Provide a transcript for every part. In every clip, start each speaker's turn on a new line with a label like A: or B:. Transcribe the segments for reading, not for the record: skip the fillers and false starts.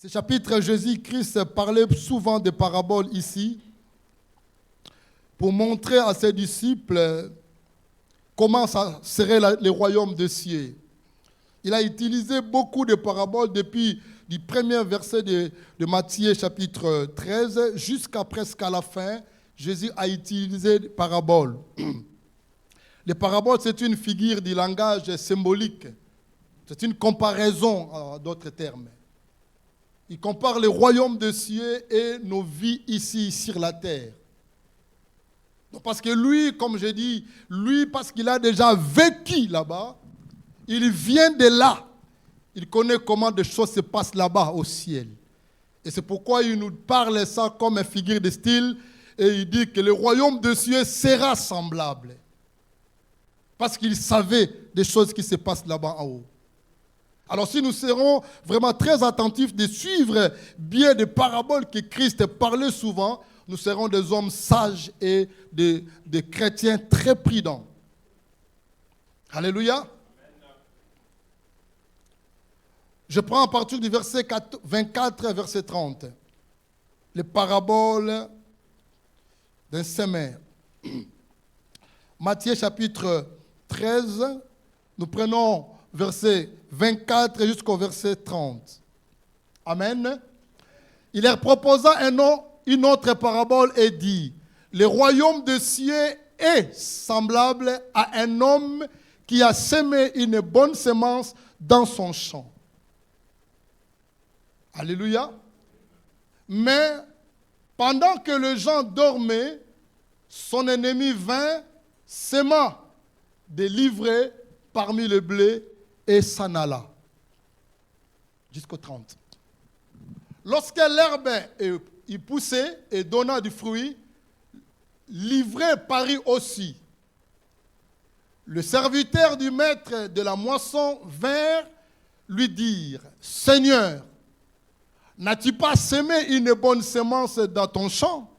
A: Ce chapitre, Jésus-Christ parlait souvent des paraboles ici pour montrer à ses disciples comment ça serait le royaume des cieux. Il a utilisé beaucoup de paraboles depuis le premier verset de Matthieu chapitre 13 jusqu'à presque à la fin. Jésus a utilisé des paraboles. Les paraboles, c'est une figure du langage symbolique. C'est une comparaison, en d'autres termes. Il compare le royaume des cieux et nos vies ici, sur la terre. Donc parce que lui, comme je dis, lui, parce qu'il a déjà vécu là-bas, il vient de là. Il connaît comment des choses se passent là-bas, au ciel. Et c'est pourquoi il nous parle ça comme une figure de style. Et il dit que le royaume des cieux sera semblable. Parce qu'il savait des choses qui se passent là-bas en haut. Alors si nous serons vraiment très attentifs de suivre bien des paraboles que Christ parlait souvent, nous serons des hommes sages et des chrétiens très prudents. Alléluia. Je prends à partir du verset 24 et verset 30. Les paraboles d'un semeur. Matthieu chapitre 13, nous prenons verset 24 jusqu'au verset 30. Amen. Il leur proposa une autre parabole et dit, le royaume des cieux est semblable à un homme qui a semé une bonne semence dans son champ. Alléluia. Mais pendant que les gens dormaient, son ennemi vint, sema des livrées parmi le blé et s'en alla. Jusqu'au 30. Lorsque l'herbe y poussait et donna du fruit, l'ivraie parut aussi. Le serviteur du maître de la moisson vint lui dire, Seigneur, n'as-tu pas semé une bonne semence dans ton champ?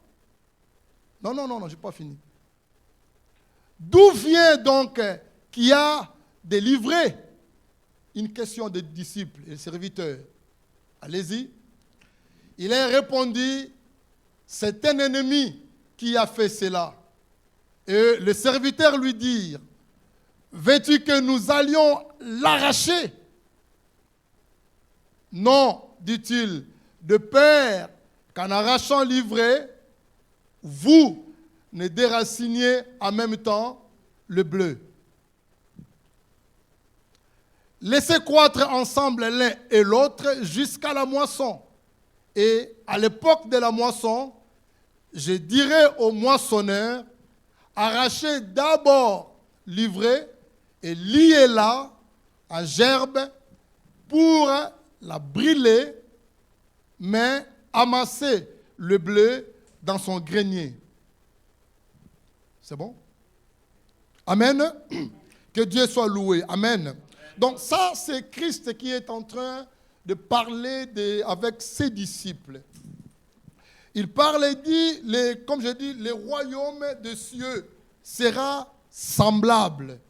A: Non, je n'ai pas fini. D'où vient donc qu'il y a des livrées? Une question des disciples et des serviteurs. Allez-y. Il a répondu, c'est un ennemi qui a fait cela. Et le serviteur lui dit, veux-tu que nous allions l'arracher? Non, dit-il, de peur qu'en arrachant l'ivraie, vous ne déraciniez en même temps le bleu. Laissez croître ensemble l'un et l'autre jusqu'à la moisson. Et à l'époque de la moisson, je dirai au moissonneur, arrachez d'abord l'ivraie et liez-la en gerbe pour la brûler, mais amassez le bleu dans son grenier. C'est bon? Amen. Que Dieu soit loué. Amen. Donc ça, c'est Christ qui est en train de parler avec ses disciples. Il parle et dit, comme je dis, le royaume des cieux sera semblable.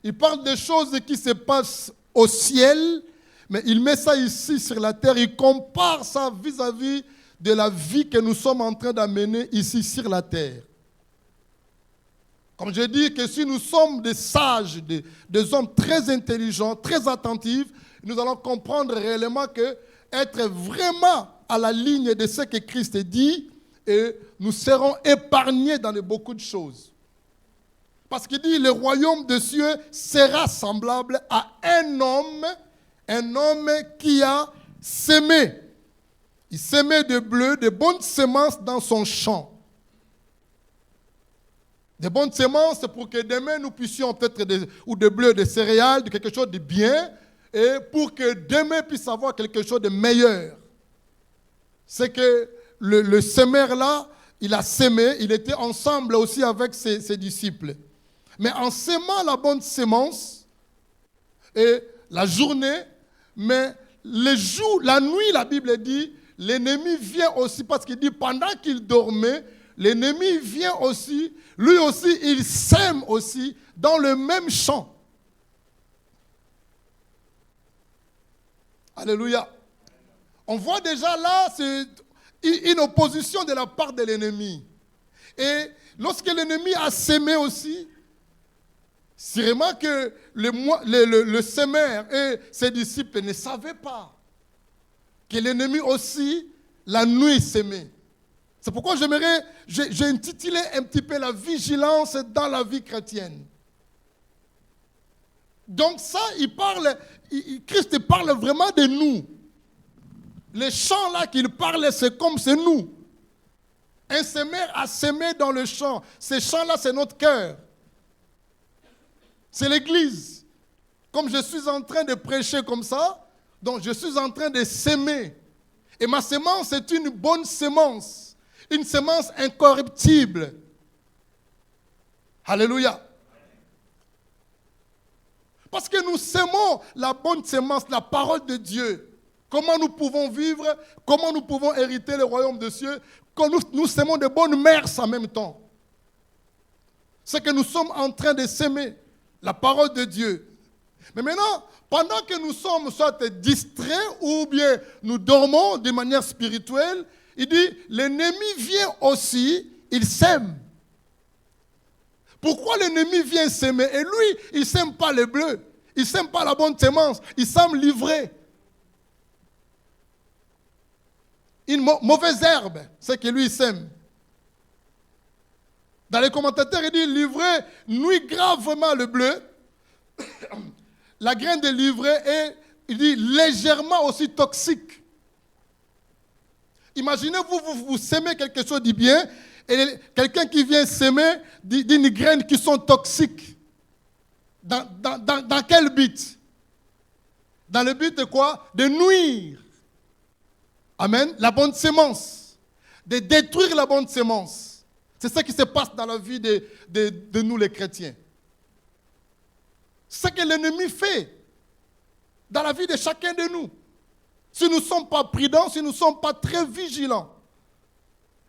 A: Il parle des choses qui se passent au ciel, mais il met ça ici sur la terre. Il compare ça vis-à-vis de la vie que nous sommes en train d'amener ici sur la terre. Comme je dis que si nous sommes des sages, des hommes très intelligents, très attentifs, nous allons comprendre réellement que être vraiment à la ligne de ce que Christ dit, et nous serons épargnés dans beaucoup de choses. Parce qu'il dit, le royaume des cieux sera semblable à un homme qui a semé. Il semait de bleu, de bonnes semences dans son champ. Des bonnes semences pour que demain nous puissions peut-être ou de bleu, de céréales, de quelque chose de bien, et pour que demain puisse avoir quelque chose de meilleur. C'est que le semeur là, il a semé, il était ensemble aussi avec ses disciples. Mais en semant la bonne semence, et la journée, mais les jours, la nuit, la Bible dit, l'ennemi vient aussi, parce qu'il dit pendant qu'il dormait, l'ennemi vient aussi, lui aussi, il sème aussi dans le même champ. Alléluia. On voit déjà là une opposition de la part de l'ennemi. Et lorsque l'ennemi a sémé aussi, sûrement que le sémeur et ses disciples ne savaient pas que l'ennemi aussi, la nuit, sémait. C'est pourquoi j'ai intitulé un petit peu la vigilance dans la vie chrétienne. Donc ça, Christ parle vraiment de nous. Les chants là qu'il parle, c'est comme c'est nous. Un semeur a sémé dans le champ. Ces champs-là, c'est notre cœur. C'est l'église. Comme je suis en train de prêcher comme ça, donc je suis en train de s'aimer. Et ma sémence est une bonne sémence. Une sémence incorruptible. Alléluia. Parce que nous sémons la bonne sémence, la parole de Dieu. Comment nous pouvons vivre, comment nous pouvons hériter le royaume des cieux, quand nous sémons de bonnes mœurs en même temps. C'est que nous sommes en train de s'aimer la parole de Dieu. Mais maintenant, pendant que nous sommes soit distraits ou bien nous dormons de manière spirituelle, il dit, l'ennemi vient aussi, il sème. Pourquoi l'ennemi vient s'aimer? Et lui, il ne sème pas le bleu, il ne sème pas la bonne sémence, il sème l'ivraie. Une mauvaise herbe, c'est que lui il sème. Dans les commentateurs, il dit l'ivraie nuit gravement le bleu. La graine de l'ivraie est, il dit, légèrement aussi toxique. Imaginez-vous, vous sémez quelque chose de bien, et quelqu'un qui vient s'aimer d'une graine qui sont toxiques. Dans quel but? Dans le but de quoi? De nuire. Amen. La bonne sémence. De détruire la bonne sémence. C'est ce qui se passe dans la vie de nous les chrétiens. C'est ce que l'ennemi fait dans la vie de chacun de nous. Si nous ne sommes pas prudents, si nous ne sommes pas très vigilants,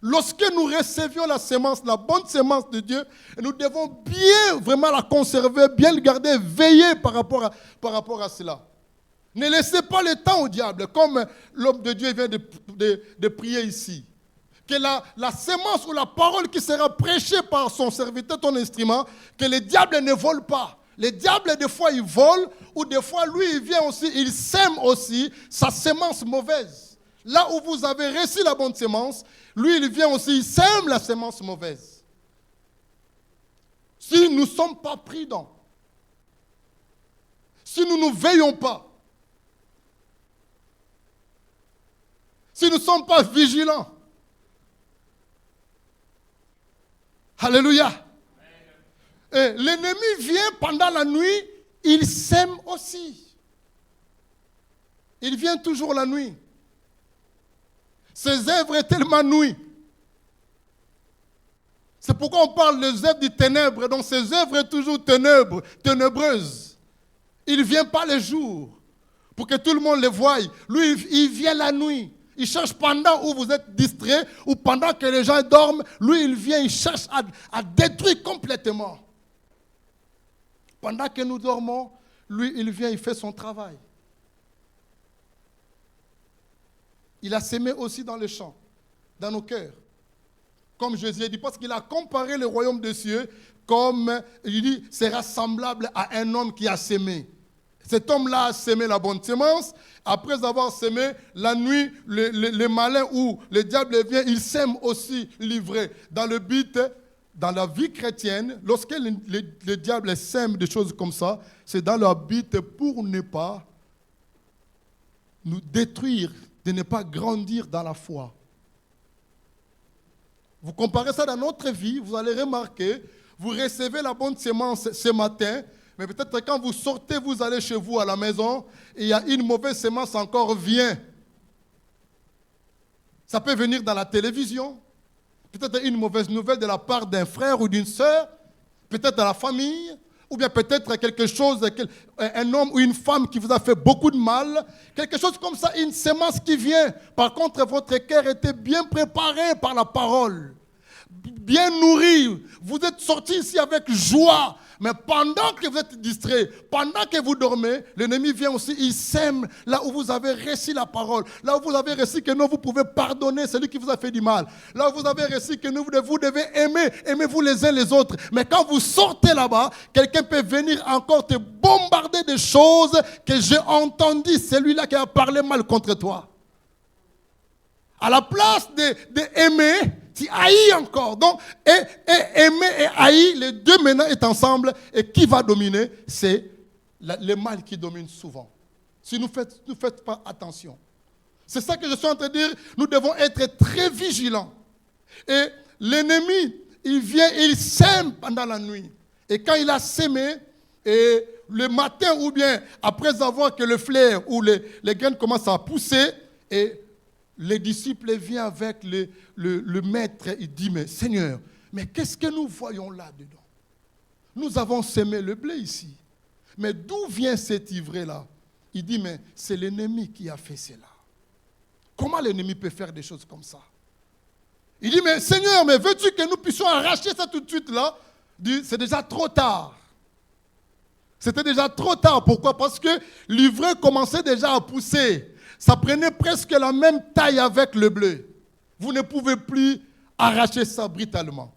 A: lorsque nous recevions la sémence, la bonne sémence de Dieu, nous devons bien vraiment la conserver, bien le garder, veiller par rapport à cela. Ne laissez pas le temps au diable, comme l'homme de Dieu vient de prier ici. Que la sémence ou la parole qui sera prêchée par son serviteur, ton instrument, que le diable ne vole pas. Le diable, des fois, il vole, ou des fois, lui, il vient aussi, il sème aussi sa sémence mauvaise. Là où vous avez reçu la bonne sémence, lui, il vient aussi, il sème la sémence mauvaise. Si nous ne sommes pas prudents, si nous ne veillons pas, si nous ne sommes pas vigilants, alléluia. Et l'ennemi vient pendant la nuit, il sème aussi. Il vient toujours la nuit. Ses œuvres sont tellement nuit. C'est pourquoi on parle des œuvres du ténèbre. Donc ses œuvres sont toujours ténébreuses. Il ne vient pas le jour pour que tout le monde le voie. Lui, il vient la nuit. Il cherche pendant où vous êtes distrait ou pendant que les gens dorment. Lui, il vient, il cherche à détruire complètement. Pendant que nous dormons, lui, il vient, il fait son travail. Il a sémé aussi dans les champs, dans nos cœurs. Comme Jésus a dit, parce qu'il a comparé le royaume des cieux comme, il dit, sera semblable à un homme qui a sémé. Cet homme-là a sémé la bonne sémence. Après avoir sémé, la nuit, le malin ou le diable vient, il sème aussi l'ivraie. Dans le but, dans la vie chrétienne, lorsque le diable sème des choses comme ça, c'est dans leur but pour ne pas nous détruire, de ne pas grandir dans la foi. Vous comparez ça dans notre vie, vous allez remarquer, vous recevez la bonne sémence ce matin, mais peut-être quand vous sortez, vous allez chez vous à la maison, et il y a une mauvaise sémence encore vient. Ça peut venir dans la télévision, peut-être une mauvaise nouvelle de la part d'un frère ou d'une sœur, peut-être dans la famille, ou bien peut-être quelque chose, un homme ou une femme qui vous a fait beaucoup de mal, quelque chose comme ça, une sémence qui vient. Par contre, votre cœur était bien préparé par la parole, bien nourri. Vous êtes sorti ici avec joie, Mais pendant que vous êtes distrait, pendant que vous dormez, l'ennemi vient aussi, il sème là où vous avez reçu la parole, là où vous avez reçu que non, vous pouvez pardonner celui qui vous a fait du mal, là où vous avez reçu que non, vous devez aimer, aimez-vous les uns les autres. Mais quand vous sortez là-bas, quelqu'un peut venir encore te bombarder de choses que j'ai entendues, celui-là qui a parlé mal contre toi. À la place d'aimer, tu haïs encore. Donc, aimer et haïr, les deux maintenant est ensemble. Et qui va dominer? C'est le mal qui domine souvent. Si nous ne faites pas attention. C'est ça que je suis en train de dire. Nous devons être très vigilants. Et l'ennemi, il vient, il sème pendant la nuit. Et quand il a sémé, et le matin ou bien après avoir que le flair ou les graines commencent à pousser, et les disciples viennent avec le maître, il dit, mais Seigneur, mais qu'est-ce que nous voyons là-dedans? Nous avons semé le blé ici. Mais d'où vient cet ivraie-là? Il dit, mais c'est l'ennemi qui a fait cela. Comment l'ennemi peut faire des choses comme ça? Il dit, mais Seigneur, mais veux-tu que nous puissions arracher ça tout de suite là? C'est déjà trop tard. C'était déjà trop tard. Pourquoi? Parce que l'ivraie commençait déjà à pousser. Ça prenait presque la même taille avec le bleu. Vous ne pouvez plus arracher ça brutalement.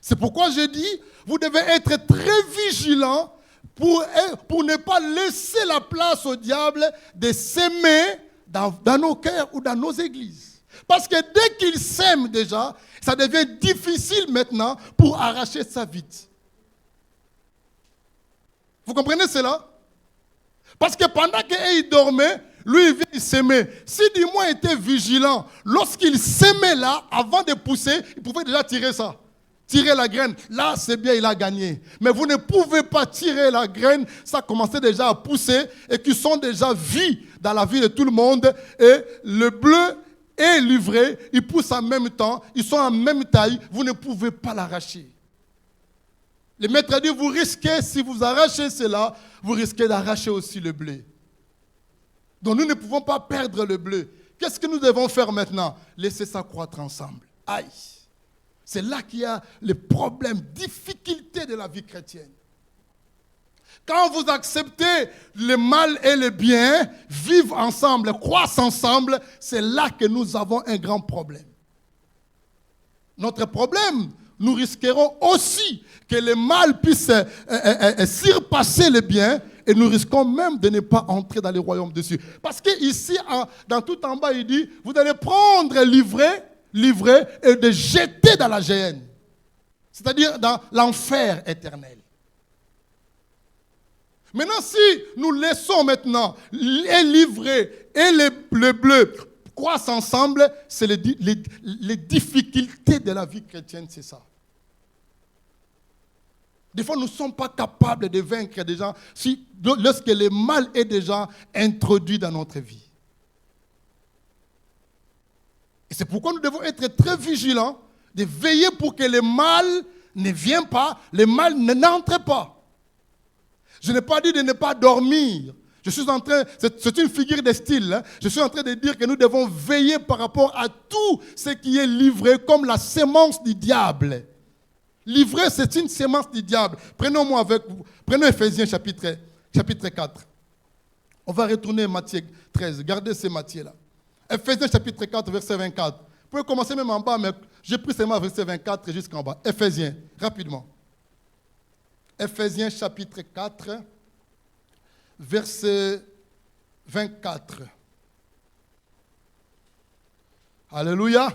A: C'est pourquoi je dis, vous devez être très vigilant pour ne pas laisser la place au diable de s'aimer dans nos cœurs ou dans nos églises. Parce que dès qu'il sème déjà, ça devient difficile maintenant pour arracher ça vite. Vous comprenez cela? Parce que pendant qu'il dormait, lui, il vient, il s'aimait. Si du moins était vigilant, lorsqu'il s'aimait là, avant de pousser, il pouvait déjà tirer ça. Tirer la graine. Là, c'est bien, il a gagné. Mais vous ne pouvez pas tirer la graine. Ça commençait déjà à pousser et qui sont déjà vus dans la vie de tout le monde. Et le bleu et l'ivraie, ils poussent en même temps. Ils sont en même taille. Vous ne pouvez pas l'arracher. Le maître a dit, vous risquez, si vous arrachez cela, vous risquez d'arracher aussi le blé. Donc nous ne pouvons pas perdre le bleu. Qu'est-ce que nous devons faire maintenant? Laisser ça croître ensemble. Aïe! C'est là qu'il y a les problèmes, difficultés de la vie chrétienne. Quand vous acceptez le mal et le bien, vivre ensemble, croissent ensemble, c'est là que nous avons un grand problème. Notre problème, nous risquerons aussi que le mal puisse surpasser le bien et nous risquons même de ne pas entrer dans le royaume de Dieu. Parce qu'ici, dans tout en bas, il dit, vous allez prendre l'ivraie et de jeter dans la géhenne, c'est-à-dire dans l'enfer éternel. Maintenant, si nous laissons maintenant l'ivraie et le bleu croissent ensemble, c'est les difficultés de la vie chrétienne, c'est ça. Des fois, nous ne sommes pas capables de vaincre des gens lorsque le mal est déjà introduit dans notre vie. Et c'est pourquoi nous devons être très vigilants, de veiller pour que le mal ne vienne pas, le mal n'entre pas. Je n'ai pas dit de ne pas dormir. Je suis en train, c'est une figure de style, hein. Je suis en train de dire que nous devons veiller par rapport à tout ce qui est livré comme la sémence du diable. L'ivraie, c'est une sémence du diable. Prenons-moi avec vous. Prenons Ephésiens chapitre 4. On va retourner à Matthieu 13. Gardez ces Matthieu-là. Ephésiens chapitre 4, verset 24. Vous pouvez commencer même en bas, mais j'ai pris seulement verset 24 jusqu'en bas. Ephésiens, rapidement. Ephésiens chapitre 4, verset 24. Alléluia.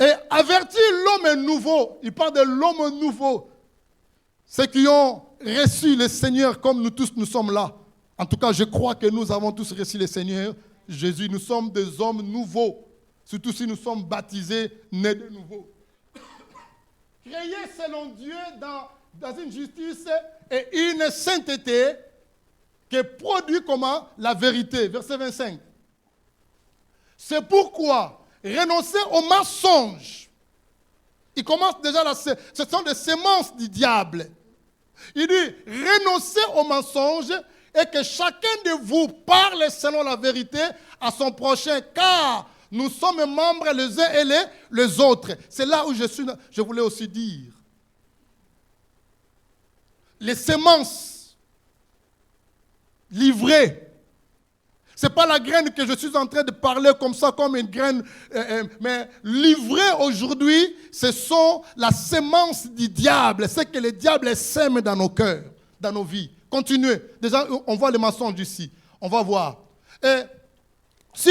A: Et avertir l'homme nouveau. Il parle de l'homme nouveau. Ceux qui ont reçu le Seigneur comme nous tous nous sommes là. En tout cas, je crois que nous avons tous reçu le Seigneur Jésus. Nous sommes des hommes nouveaux. Surtout si nous sommes baptisés, nés de nouveau. Créés selon Dieu dans une justice et une sainteté qui produit comment? La vérité. Verset 25. C'est pourquoi renoncer au mensonge. Il commence déjà ce sont des semences du diable. Il dit renoncer au mensonge et que chacun de vous parle selon la vérité à son prochain, car nous sommes membres les uns et les autres. C'est là où je voulais aussi dire. les semences livrées. Ce n'est pas la graine que je suis en train de parler comme ça, comme une graine, mais livrée aujourd'hui, ce sont la semence du diable. C'est que le diable sème dans nos cœurs, dans nos vies. Continuez. Déjà, on voit les mensonges ici. On va voir. Et si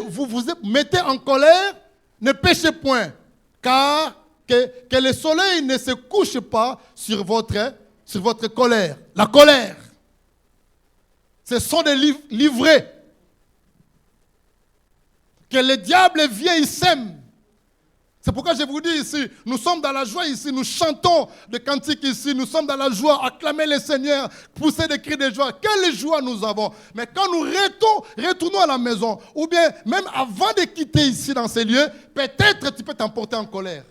A: vous vous mettez en colère, ne péchez point, car que le soleil ne se couche pas sur votre colère. La colère. Ce sont des livrées. Que le diable vient, il sème. C'est pourquoi je vous dis ici, nous sommes dans la joie ici, nous chantons des cantiques ici, nous sommes dans la joie, acclamer le Seigneur, pousser des cris de joie. Quelle joie nous avons. Mais quand nous retournons à la maison, ou bien même avant de quitter ici dans ces lieux, peut-être tu peux t'emporter en colère.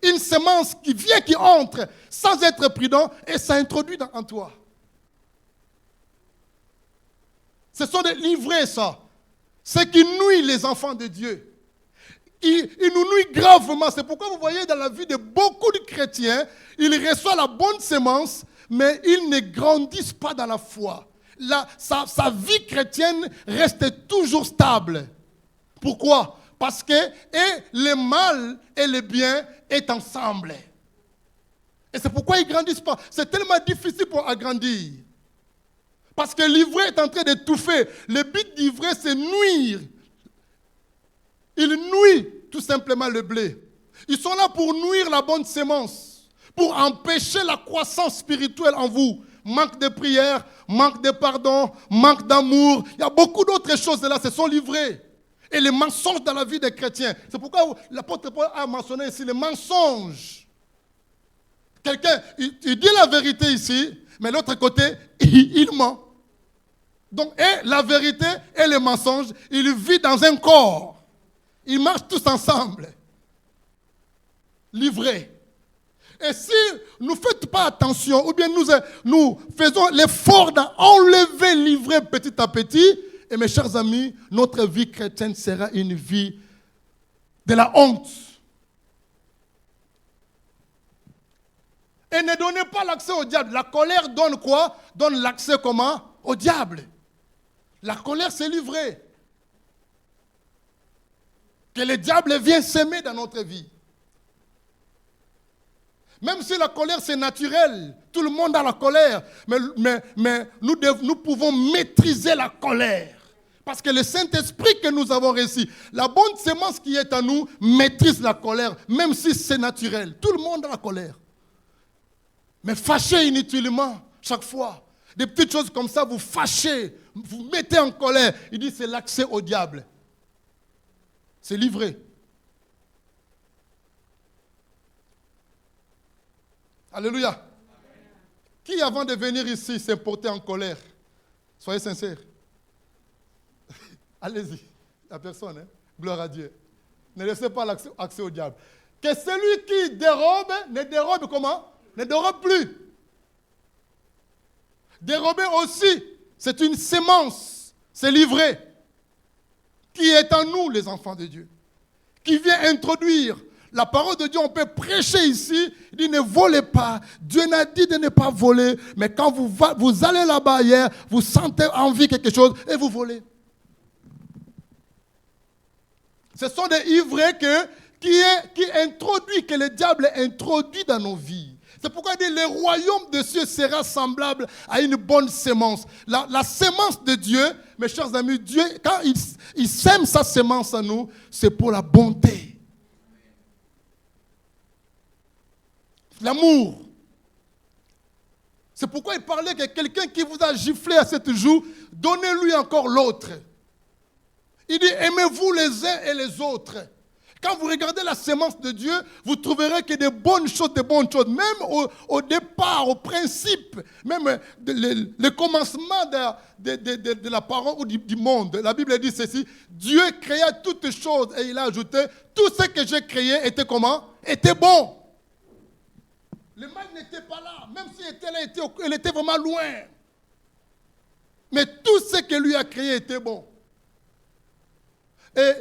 A: Une semence qui vient, qui entre, sans être prudent, et ça introduit en toi. Ce sont des livrées, ça. Ce qui nuit les enfants de Dieu. Il nous nuit gravement. C'est pourquoi vous voyez dans la vie de beaucoup de chrétiens, ils reçoivent la bonne semence, mais ils ne grandissent pas dans la foi. Sa vie chrétienne reste toujours stable. Pourquoi? Parce que le mal et le bien est ensemble. Et c'est pourquoi ils ne grandissent pas. C'est tellement difficile pour agrandir. Parce que l'ivraie est en train d'étouffer. Le but d'ivraie, c'est nuire. Il nuit tout simplement le blé. Ils sont là pour nuire la bonne semence, pour empêcher la croissance spirituelle en vous. Manque de prière, manque de pardon, manque d'amour. Il y a beaucoup d'autres choses là, ce sont livrées. Et les mensonges dans la vie des chrétiens. C'est pourquoi l'apôtre Paul a mentionné ici les mensonges. Quelqu'un, il dit la vérité ici, mais de l'autre côté, il ment. Donc, et la vérité et le mensonge, ils vivent dans un corps. Ils marchent tous ensemble. Livrés. Et si nous ne faites pas attention, ou bien nous faisons l'effort d'enlever l'ivraie petit à petit, et mes chers amis, notre vie chrétienne sera une vie de la honte. Et ne donnez pas l'accès au diable. La colère donne quoi? Donne l'accès comment? Au diable. La colère, c'est livré. Que le diable vient s'aimer dans notre vie. Même si la colère, c'est naturel. Tout le monde a la colère. Mais nous pouvons maîtriser la colère. Parce que le Saint-Esprit que nous avons reçu, la bonne semence qui est en nous, maîtrise la colère. Même si c'est naturel. Tout le monde a la colère. Mais fâchez inutilement, chaque fois. Des petites choses comme ça, vous fâchez, vous mettez en colère. Il dit c'est l'accès au diable. C'est livré. Alléluia. Amen. Qui avant de venir ici s'est porté en colère? Soyez sincères. Allez-y. Il n'y a personne. Hein? Gloire à Dieu. Ne laissez pas l'accès au diable. Que celui qui dérobe, ne dérobe comment? Ne dérobe plus. Dérober aussi, c'est une semence, c'est livré, qui est en nous, les enfants de Dieu, qui vient introduire la parole de Dieu. On peut prêcher ici, il dit ne volez pas. Dieu n'a dit de ne pas voler, mais quand vous allez là-bas hier, vous sentez envie de quelque chose et vous volez. Ce sont des ivraies que le diable introduit dans nos vies. C'est pourquoi il dit le royaume des cieux sera semblable à une bonne semence. La semence de Dieu, mes chers amis, Dieu, quand il sème sa semence en nous, c'est pour la bonté. L'amour. C'est pourquoi il parlait que quelqu'un qui vous a giflé à cette joue, donnez-lui encore l'autre. Il dit aimez-vous les uns et les autres. Quand vous regardez la semence de Dieu, vous trouverez que des bonnes choses. Même au départ, au principe, même le commencement de la parole ou du monde. La Bible dit ceci, Dieu créa toutes choses et il a ajouté, tout ce que j'ai créé était comment? Était bon. Le mal n'était pas là, même s'il était là, il était vraiment loin. Mais tout ce que lui a créé était bon. Et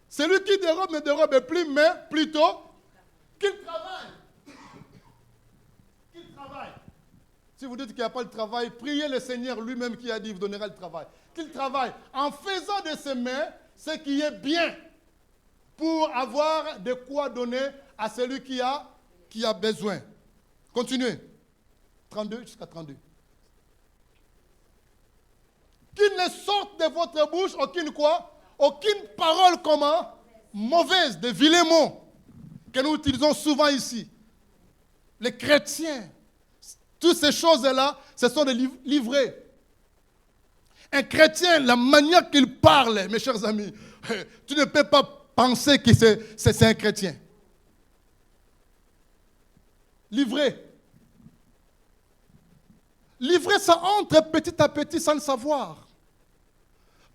A: celui qui dérobe ne dérobe plus, mais plutôt qu'il travaille. Qu'il travaille. Si vous dites qu'il n'y a pas de travail, priez le Seigneur lui-même qui a dit, vous donnera le travail. Qu'il travaille en faisant de ses mains ce qui est bien pour avoir de quoi donner à celui qui a besoin. Continuez. 32 jusqu'à 32. Qu'il ne sorte de votre bouche aucune quoi? Aucune parole comment? Mauvaise, de vilains mots que nous utilisons souvent ici. Les chrétiens, toutes ces choses-là, ce sont des livrets. Un chrétien, la manière qu'il parle, mes chers amis, tu ne peux pas penser que c'est un chrétien. Livré. Livré, ça entre petit à petit sans le savoir.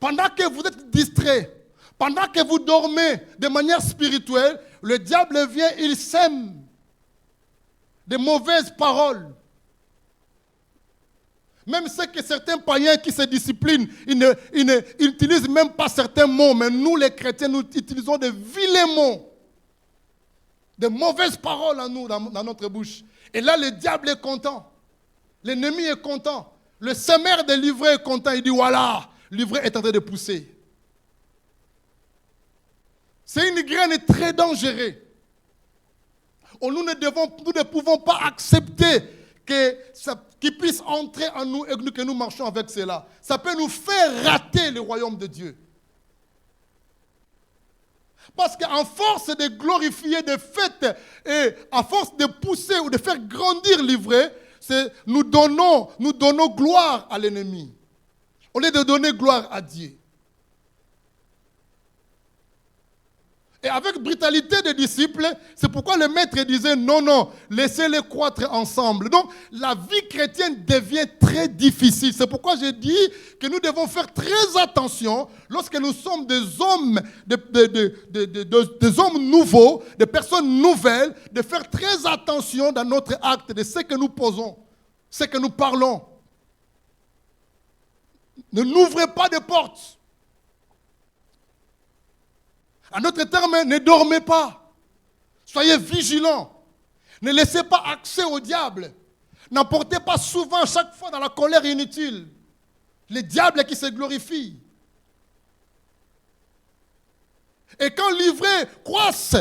A: Pendant que vous êtes distrait, pendant que vous dormez de manière spirituelle, le diable vient, il sème de mauvaises paroles. Même ceux que certains païens qui se disciplinent, ils n'utilisent même pas certains mots, mais nous les chrétiens, nous utilisons de vilains mots, de mauvaises paroles en nous, dans notre bouche. Et là, le diable est content. L'ennemi est content. Le semeur de l'ivraie est content. Il dit, voilà, l'ivraie est en train de pousser. C'est une graine très dangereuse. Nous ne pouvons pas accepter qu'il puisse entrer en nous et que nous marchions avec cela. Ça peut nous faire rater le royaume de Dieu. Parce qu'en force de glorifier, de fêtes, et à force de pousser ou de faire grandir l'ivraie, nous donnons gloire à l'ennemi, au lieu de donner gloire à Dieu. Et avec brutalité des disciples, c'est pourquoi le maître disait non, laissez-les croître ensemble. Donc la vie chrétienne devient très difficile. C'est pourquoi j'ai dit que nous devons faire très attention lorsque nous sommes des hommes, des hommes nouveaux, des personnes nouvelles, de faire très attention dans notre acte de ce que nous posons, ce que nous parlons. Ne n'ouvrez pas de portes. En d'autres termes, ne dormez pas. Soyez vigilants. Ne laissez pas accès au diable. N'emportez pas souvent, chaque fois, dans la colère inutile. Le diable qui se glorifie. Et quand l'ivraie croisse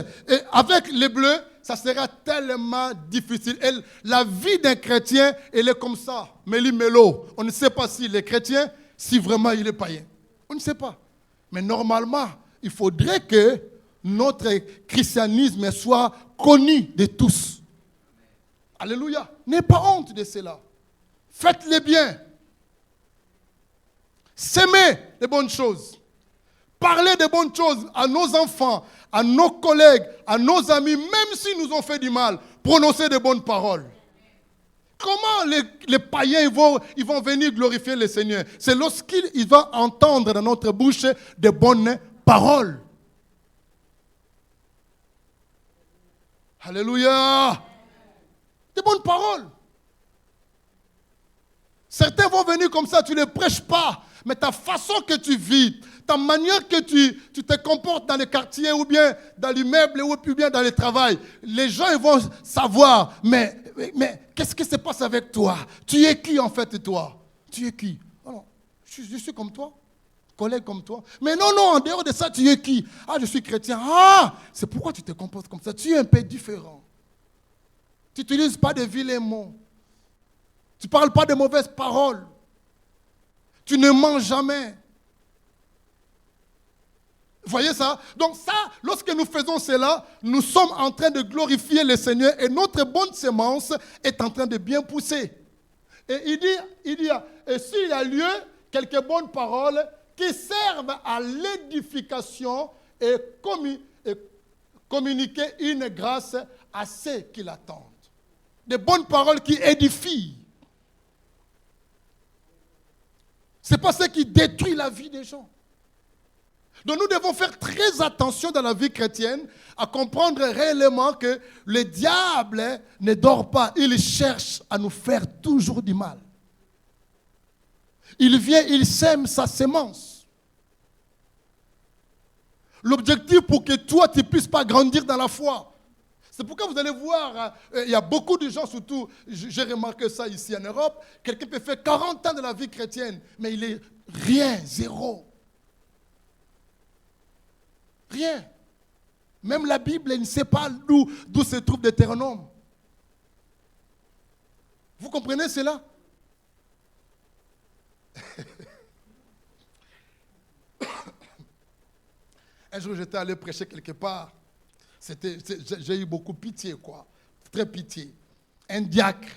A: avec les bleus, ça sera tellement difficile. Et la vie d'un chrétien, elle est comme ça. Méli-mélo. On ne sait pas s'il est chrétien, si vraiment il est païen. On ne sait pas. Mais normalement, il faudrait que notre christianisme soit connu de tous. Alléluia. N'ayez pas honte de cela. Faites-le bien. S'aimez de bonnes choses. Parlez de bonnes choses à nos enfants, à nos collègues, à nos amis, même s'ils nous ont fait du mal. Prononcez de bonnes paroles. Comment les païens ils vont venir glorifier le Seigneur? C'est lorsqu'ils vont entendre dans notre bouche de bonnes paroles. Alléluia. Des bonnes paroles. Certains vont venir comme ça, tu ne les prêches pas, mais ta façon que tu vis, ta manière que tu te comportes dans les quartiers ou bien dans l'immeuble ou bien dans le travail, les gens ils vont savoir, mais qu'est-ce qui se passe avec toi? Tu es qui en fait toi? Tu es qui? Alors, je suis comme toi. Collègue comme toi. Mais non, en dehors de ça, tu es qui? Ah, je suis chrétien. Ah, c'est pourquoi tu te comportes comme ça. Tu es un peu différent. Tu n'utilises pas de vilains mots. Tu ne parles pas de mauvaises paroles. Tu ne mens jamais. Vous voyez ça? Donc ça, lorsque nous faisons cela, nous sommes en train de glorifier le Seigneur et notre bonne semence est en train de bien pousser. Et il dit, et s'il y a lieu, quelques bonnes paroles qui servent à l'édification et communiquer une grâce à ceux qui l'attendent. Des bonnes paroles qui édifient. Ce n'est pas ce qui détruit la vie des gens. Donc nous devons faire très attention dans la vie chrétienne à comprendre réellement que le diable ne dort pas. Il cherche à nous faire toujours du mal. Il vient, il sème sa semence. L'objectif pour que toi, tu ne puisses pas grandir dans la foi, C'est pourquoi vous allez voir, il y a beaucoup de gens, surtout, j'ai remarqué ça ici en Europe, quelqu'un peut faire 40 ans de la vie chrétienne, mais il est rien, zéro. Rien. Même la Bible, elle ne sait pas d'où se trouve Deutéronome. Vous comprenez cela? Un jour, j'étais allé prêcher quelque part. J'ai eu beaucoup pitié, quoi. Très pitié. Un diacre,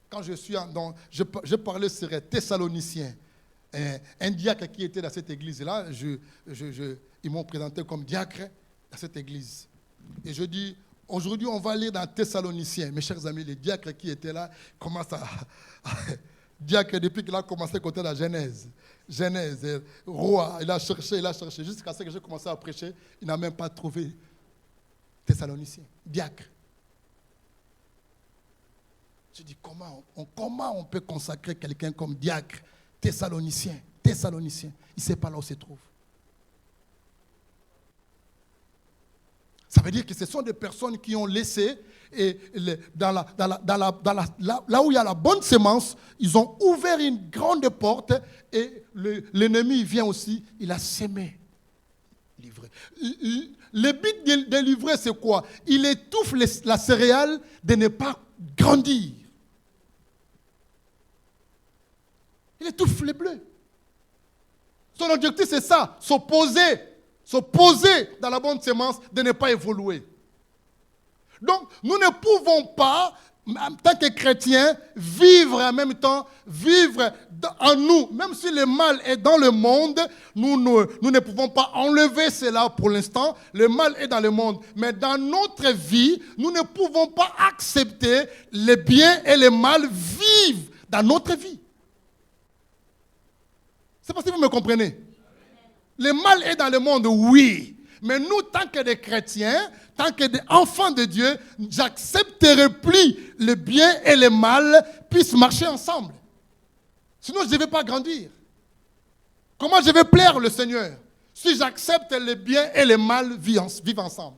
A: quand je parlais sur Thessaloniciens, un diacre qui était dans cette église-là, ils m'ont présenté comme diacre dans cette église. Et je dis, aujourd'hui, on va lire dans Thessaloniciens. Mes chers amis, les diacres qui étaient là commencent à diacre, depuis qu'il a commencé à côté de la Genèse, roi, il a cherché, jusqu'à ce que j'ai commencé à prêcher, il n'a même pas trouvé Thessaloniciens, diacre. Je dis, comment on peut consacrer quelqu'un comme diacre, Thessalonicien, il ne sait pas là où se trouve. Ça veut dire que ce sont des personnes qui ont laissé, et là où il y a la bonne semence, ils ont ouvert une grande porte et l'ennemi vient aussi, il a sémé l'ivraie. Le but de l'ivraie, c'est quoi? Il étouffe la céréale de ne pas grandir. Il étouffe les bleus. Son objectif, c'est ça, s'opposer dans la bonne semence, de ne pas évoluer. Donc, nous ne pouvons pas, en tant que chrétiens, vivre en même temps, vivre en nous. Même si le mal est dans le monde, nous ne pouvons pas enlever cela pour l'instant. Le mal est dans le monde. Mais dans notre vie, nous ne pouvons pas accepter le bien et le mal vivent dans notre vie. C'est pas si vous me comprenez. Le mal est dans le monde, oui. Mais nous, tant que des chrétiens, tant que des enfants de Dieu, j'accepterai plus le bien et le mal puissent marcher ensemble. Sinon, je ne vais pas grandir. Comment je vais plaire le Seigneur si j'accepte le bien et le mal vivent ensemble?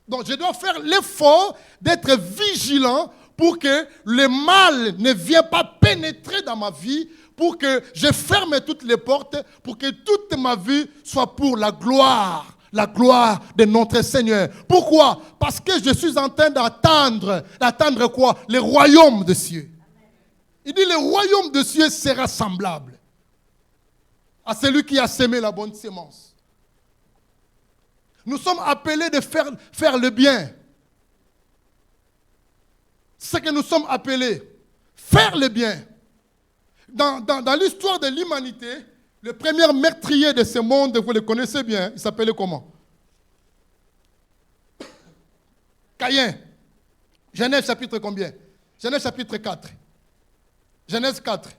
A: Donc, je dois faire l'effort d'être vigilant pour que le mal ne vienne pas pénétrer dans ma vie, pour que je ferme toutes les portes, pour que toute ma vie soit pour la gloire de notre Seigneur. Pourquoi? Parce que je suis en train d'attendre quoi? Le royaume des cieux. Il dit, le royaume des cieux sera semblable à celui qui a semé la bonne semence. Nous sommes appelés de faire le bien. C'est ce que nous sommes appelés. Faire le bien. Dans l'histoire de l'humanité, le premier meurtrier de ce monde, vous le connaissez bien, il s'appelait comment? Caïn. Genèse chapitre combien? Genèse chapitre 4. Genèse 4.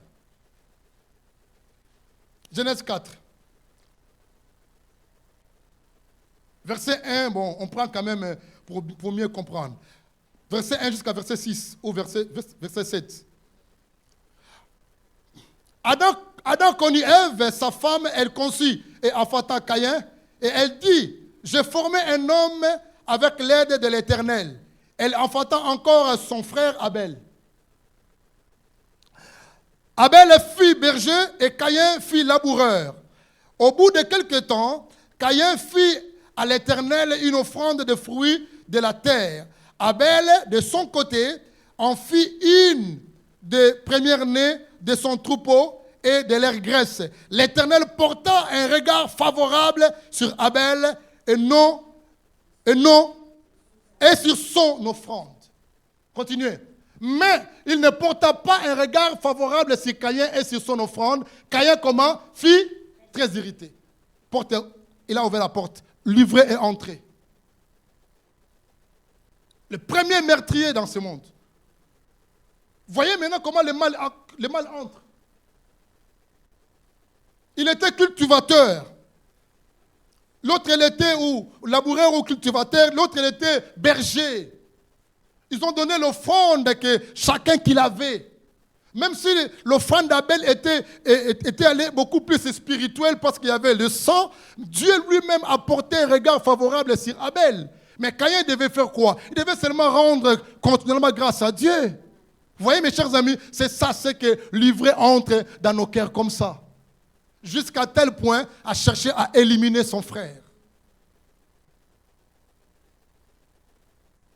A: Genèse 4. Verset 1, bon, on prend quand même pour mieux comprendre. Verset 1 jusqu'à verset 6 ou verset 7. Adam connut Ève, sa femme, elle conçut et enfanta Caïn, et elle dit, j'ai formé un homme avec l'aide de l'Éternel. Elle enfanta encore son frère Abel. Abel fut berger et Caïn fut laboureur. Au bout de quelque temps, Caïn fit à l'Éternel une offrande de fruits de la terre. Abel, de son côté, en fit une des premières-nées de son troupeau et de leur graisse. L'Éternel porta un regard favorable sur Abel et sur son offrande. Continuez. Mais il ne porta pas un regard favorable sur Caïn et sur son offrande. Caïn, comment? Fit très irrité. Il a ouvert la porte. L'ivraie est entré. Le premier meurtrier dans ce monde. Voyez maintenant comment le mal entre. Il était cultivateur. L'autre, il était laboureur ou cultivateur. L'autre, il était berger. Ils ont donné l'offrande que chacun qu'il avait. Même si l'offrande d'Abel était allée beaucoup plus spirituelle parce qu'il y avait le sang, Dieu lui-même a porté un regard favorable sur Abel. Mais Caïn devait faire quoi? Il devait seulement rendre continuellement grâce à Dieu. Vous voyez, mes chers amis, c'est ça, c'est que l'ivraie entre dans nos cœurs comme ça. Jusqu'à tel point à chercher à éliminer son frère.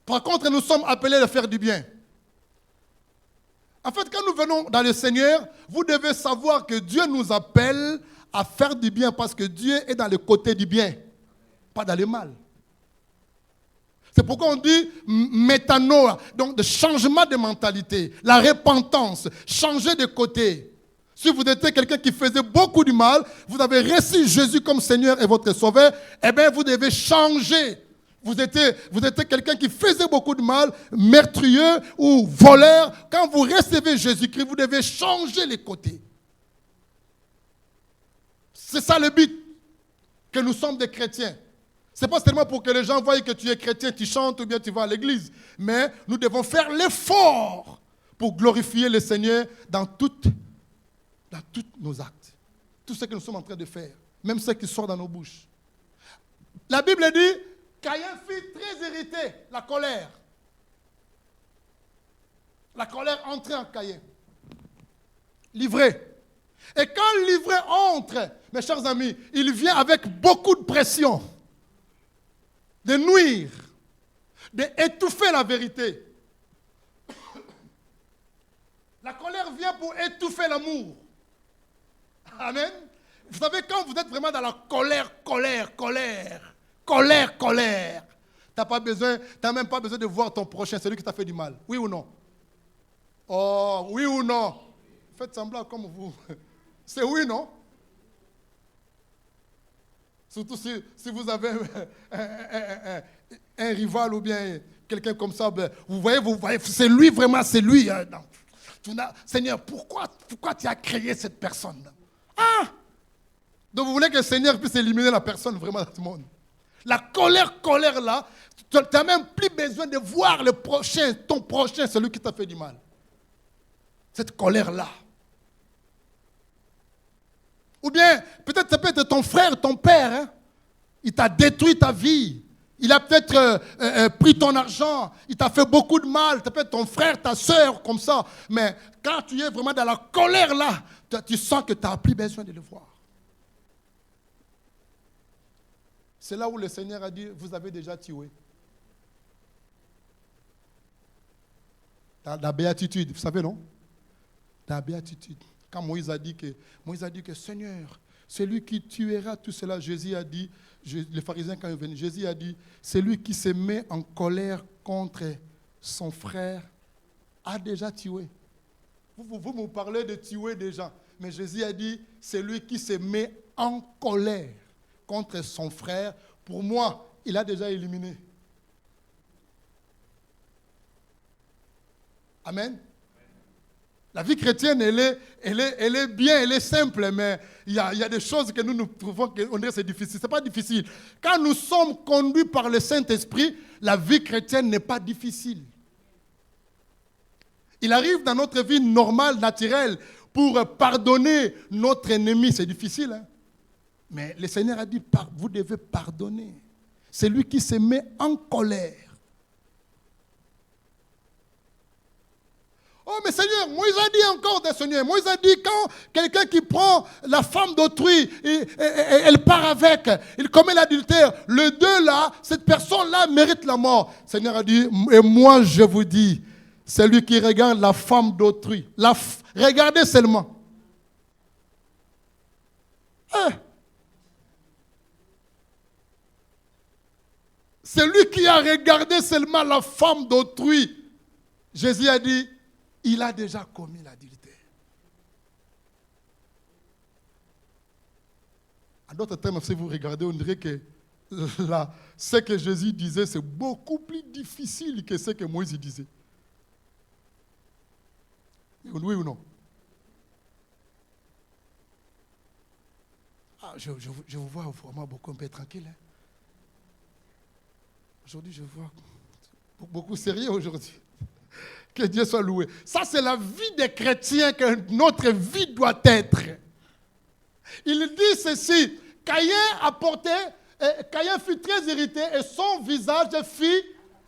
A: Par contre, nous sommes appelés à faire du bien. En fait, quand nous venons dans le Seigneur, vous devez savoir que Dieu nous appelle à faire du bien parce que Dieu est dans le côté du bien, pas dans le mal. C'est pourquoi on dit métanoïa, donc le changement de mentalité, la repentance, changer de côté. Si vous étiez quelqu'un qui faisait beaucoup de mal, vous avez reçu Jésus comme Seigneur et votre Sauveur, eh bien vous devez changer. Vous étiez quelqu'un qui faisait beaucoup de mal, meurtrier ou voleur. Quand vous recevez Jésus-Christ, vous devez changer les côtés. C'est ça le but, que nous sommes des chrétiens. Ce n'est pas seulement pour que les gens voient que tu es chrétien, tu chantes ou bien tu vas à l'église. Mais nous devons faire l'effort pour glorifier le Seigneur dans tous nos actes. Tout ce que nous sommes en train de faire, même ce qui sort dans nos bouches. La Bible dit, Caïn fut très irrité, la colère. La colère entrait en Caïn. L'ivraie. Et quand l'ivraie entre, mes chers amis, il vient avec beaucoup de pression. De nuire, d'étouffer la vérité. La colère vient pour étouffer l'amour. Amen. Vous savez, quand vous êtes vraiment dans la colère, t'as même pas besoin de voir ton prochain, celui qui t'a fait du mal. Oui ou non? Oh, oui ou non? Faites semblant comme vous. C'est oui, non? Surtout si vous avez un rival ou bien quelqu'un comme ça, vous voyez, c'est lui vraiment, c'est lui. Hein, Seigneur, pourquoi tu as créé cette personne? Ah! Donc vous voulez que le Seigneur puisse éliminer la personne vraiment dans ce monde. La colère là, tu n'as même plus besoin de voir le prochain, ton prochain, celui qui t'a fait du mal. Cette colère là. Ou bien, peut-être ça peut être ton frère, ton père. Hein? Il t'a détruit ta vie. Il a peut-être pris ton argent. Il t'a fait beaucoup de mal. Ça peut être ton frère, ta soeur, comme ça. Mais quand tu es vraiment dans la colère là, tu sens que tu n'as plus besoin de le voir. C'est là où le Seigneur a dit, vous avez déjà tué. La béatitude, vous savez, non? La béatitude. Quand Moïse a dit que Seigneur, celui qui tuera tout cela, Jésus a dit, les pharisiens quand ils venaient, Jésus a dit, celui qui se met en colère contre son frère a déjà tué. Vous me parlez de tuer des gens, mais Jésus a dit, celui qui se met en colère contre son frère, pour moi, il a déjà éliminé. Amen. La vie chrétienne, elle est bien, elle est simple, mais il y a des choses que nous trouvons qu'on dirait que c'est difficile. Ce n'est pas difficile. Quand nous sommes conduits par le Saint-Esprit, la vie chrétienne n'est pas difficile. Il arrive dans notre vie normale, naturelle, pour pardonner notre ennemi. C'est difficile, hein? Mais le Seigneur a dit, vous devez pardonner. C'est lui qui se met en colère. Oh, mais Seigneur, Moïse a dit encore des Seigneurs. Moïse a dit, quand quelqu'un qui prend la femme d'autrui, et elle part avec, il commet l'adultère, le deux là, cette personne-là mérite la mort. Le Seigneur a dit, et moi je vous dis, celui qui regarde la femme d'autrui, regardez seulement. Celui qui a regardé seulement la femme d'autrui, Jésus a dit, il a déjà commis l'adultère. En d'autres termes, si vous regardez, on dirait que ce que Jésus disait, c'est beaucoup plus difficile que ce que Moïse disait. Oui ou non? Ah, je vous vois vraiment beaucoup un peu tranquille. Hein? Aujourd'hui, je vois beaucoup sérieux aujourd'hui. Que Dieu soit loué. Ça, c'est la vie des chrétiens que notre vie doit être. Il dit ceci, Caïn apportait Et Caïn fut très irrité et son visage fut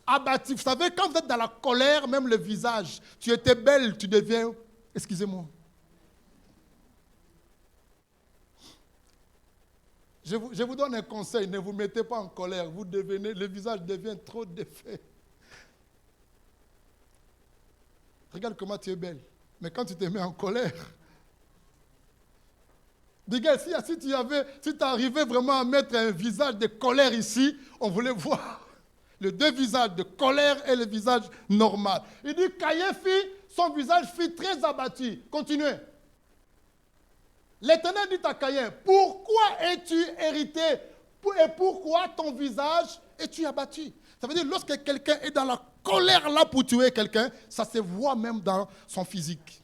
A: abattu. Vous savez, quand vous êtes dans la colère, même le visage, tu étais belle, tu deviens... Excusez-moi. Je vous donne un conseil, ne vous mettez pas en colère. Le visage devient trop défait. Regarde comment tu es belle. Mais quand tu te mets en colère, regarde, si tu arrivais vraiment à mettre un visage de colère ici, on voulait voir les deux visages de colère et le visage normal. Il dit, Caïn son visage fut très abattu. Continuez. L'Éternel dit à Caïn, pourquoi es-tu irrité et pourquoi ton visage es-tu abattu? Ça veut dire, lorsque quelqu'un est dans la colère là pour tuer quelqu'un, ça se voit même dans son physique.